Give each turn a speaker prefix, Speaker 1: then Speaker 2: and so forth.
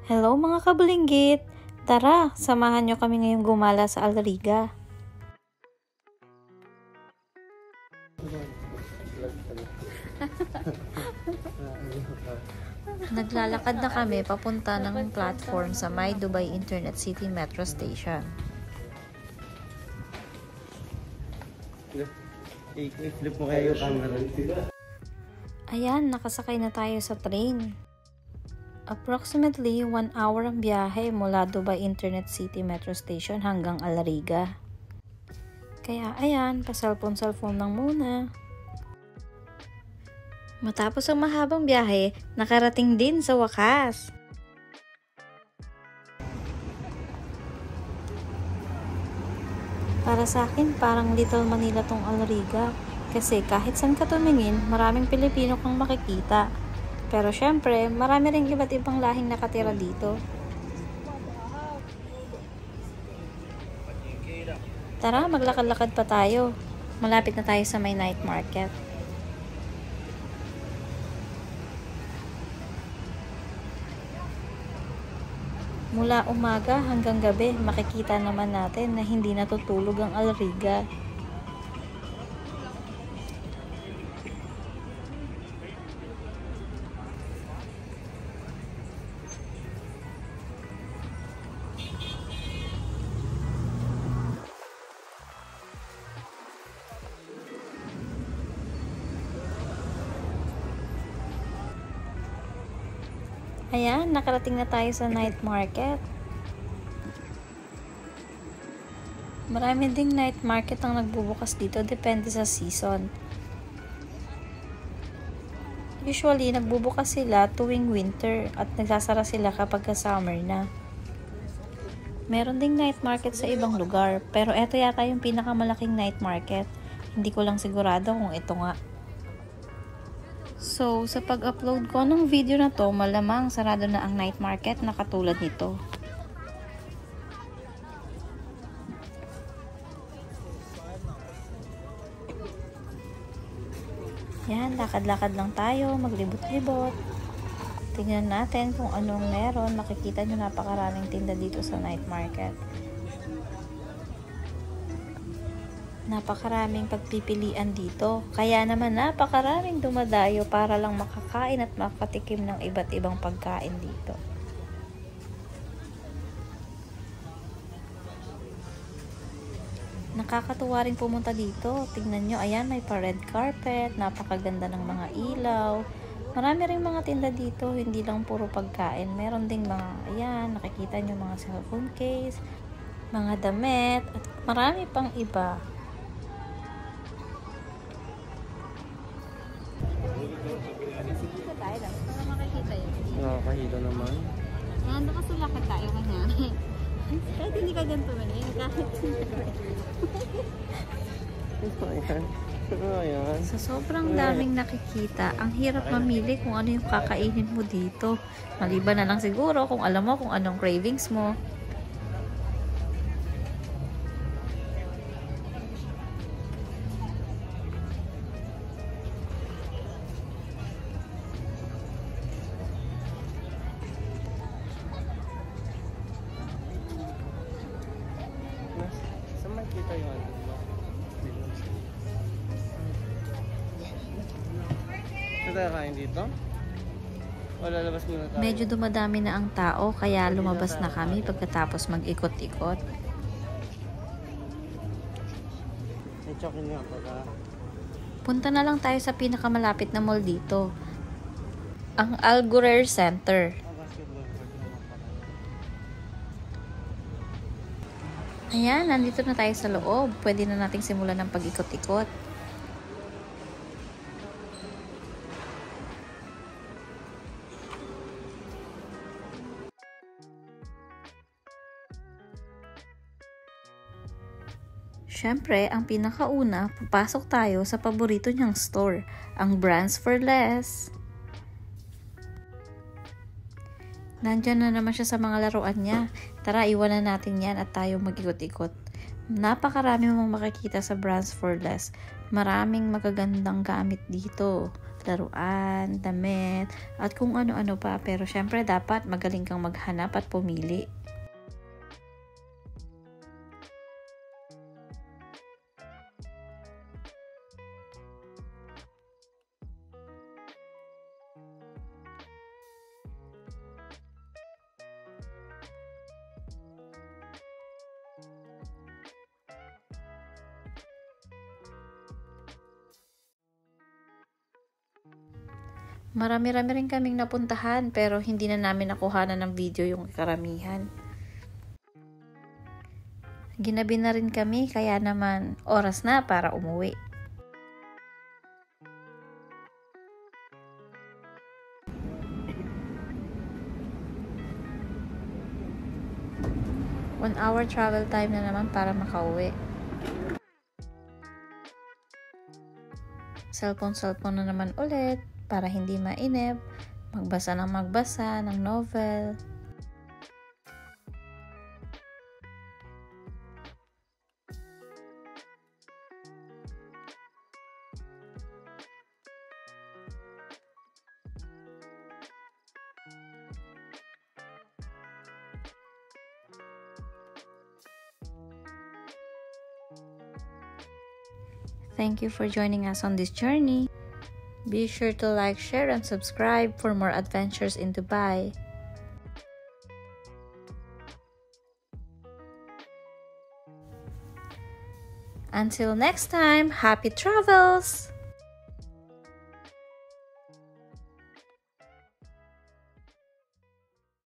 Speaker 1: Hello mga kabulinggit! Tara, samahan nyo kami ngayong gumala sa Alariga. Naglalakad na kami papunta ng platform sa May Dubai Internet City Metro Station.
Speaker 2: I-flip mo kayo yung camera.
Speaker 1: Ayan, nakasakay na tayo sa train. Approximately 1 hour ang biyahe mula Dubai Internet City Metro Station hanggang Alariga. Kaya ayan, pa-cellphone lang muna. Matapos ang mahabang biyahe, nakarating din sa wakas. Para sa akin, parang Little Manila tong Alariga. Kasi kahit saan ka tumingin, maraming Pilipino kang makikita. Pero syempre, marami ring iba't ibang lahing nakatira dito. Tara, maglakad-lakad pa tayo. Malapit na tayo sa may night market. Mula umaga hanggang gabi, makikita naman natin na hindi natutulog ang Alariga. Ayan, nakarating na tayo sa night market. Marami ding night market ang nagbubukas dito, depende sa season. Usually, nagbubukas sila tuwing winter at nagsasara sila kapag summer na. Meron ding night market sa ibang lugar, pero eto yata yung pinakamalaking night market. Hindi ko lang sigurado kung ito nga. So, sa pag-upload ko ng video na to, malamang sarado na ang night market na katulad nito. Yan, lakad-lakad lang tayo, maglibot-libot. Tingnan natin kung anong meron. Makikita nyo napakaraming tinda dito sa night market. Napakaraming pagpipilian dito. Kaya naman napakaraming dumadayo para lang makakain at makatikim ng iba't ibang pagkain dito. Nakakatuwa rin pumunta dito. Tingnan nyo, ayan, may pa-red carpet. Napakaganda ng mga ilaw. Marami rin mga tinda dito. Hindi lang puro pagkain. Meron ding mga, ayan, nakikita nyo mga cellphone case, mga damit, at marami pang iba.
Speaker 2: Nakakahilo naman.
Speaker 1: Ayan, nakasulakad tayo kanyari. Kahit hindi ka ganito manin, kahit
Speaker 2: Ayan.
Speaker 1: sa sobrang daming nakikita, ang hirap mamili kung ano yung kakainin mo dito. Maliban na lang siguro kung alam mo kung anong cravings mo.
Speaker 2: Saan makikita yung ano? Saan tayo kain dito? O lalabas muna tayo?
Speaker 1: Medyo dumadami na ang tao, kaya lumabas na kami pagkatapos mag-ikot-ikot.
Speaker 2: May chokin nga pala.
Speaker 1: Punta na lang tayo sa pinakamalapit na mall dito, ang Al Ghurair Center.
Speaker 2: Basketball court naman pala.
Speaker 1: Ayan, nandito na tayo sa loob. Pwede na nating simulan ng pag-ikot-ikot. Siyempre, ang pinakauna, papasok tayo sa paborito niyang store, ang Brands for Less. Nandyan na naman siya sa mga laruan niya. Tara, iwanan natin yan at tayo mag-ikot-ikot. Napakarami mong makikita sa Brands for Less. Maraming magagandang gamit dito. Laruan, damit, at kung ano-ano pa. Pero syempre dapat magaling kang maghanap at pumili. Marami-rami rin kaming napuntahan pero hindi na namin nakuhanan ng video yung karamihan. Ginabi na rin kami kaya naman oras na para umuwi. One hour travel time na naman para makauwi. Cellphone na naman ulit para hindi mainip, magbasa ng novel. Thank you for joining us on this journey. Be sure to like, share, and subscribe for more adventures in Dubai. Until next time, happy travels!